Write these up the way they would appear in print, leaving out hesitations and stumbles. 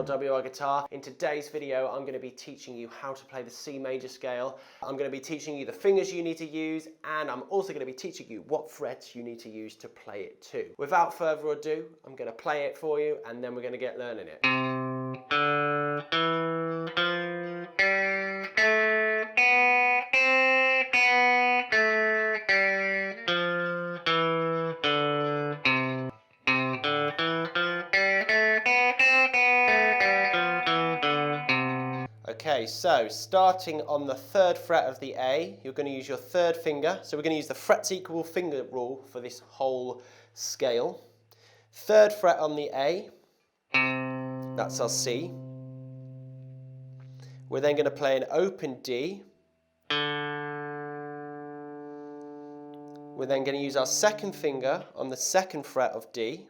channel WR Guitar. In today's video I'm going to be teaching you how to play the C major scale. I'm going to be teaching you the fingers you need to use, and I'm also going to be teaching you what frets you need to use to play it too. Without further ado, I'm going to play it for you and then we're going to get learning it. Okay, so starting on the 3rd fret of the A, you're going to use your 3rd finger. So we're going to use the frets equal finger rule for this whole scale. 3rd fret on the A, that's our C. We're then going to play an open D. We're then going to use our 2nd finger on the 2nd fret of D.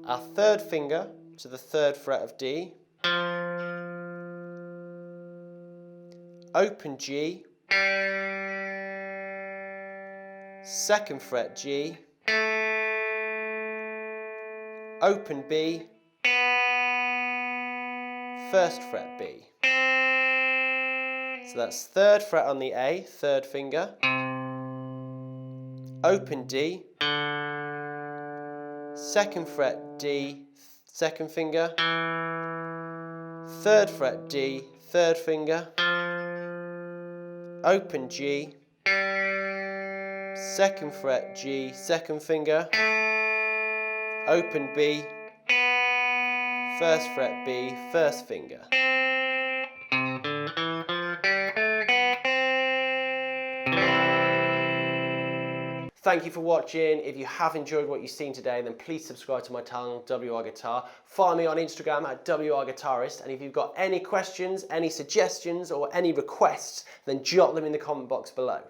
Our 3rd finger to the 3rd fret of D, open G, 2nd fret G, open B, 1st fret B. So that's 3rd fret on the A, 3rd finger, open D, 2nd fret D, 2nd finger, 3rd fret D, 3rd finger, open G, 2nd fret G, 2nd finger, open B, 1st fret B, 1st finger. Thank you for watching. If you have enjoyed what you've seen today, then please subscribe to my channel, WR Guitar. Follow me on Instagram at WR Guitarist. And if you've got any questions, any suggestions, or any requests, then jot them in the comment box below.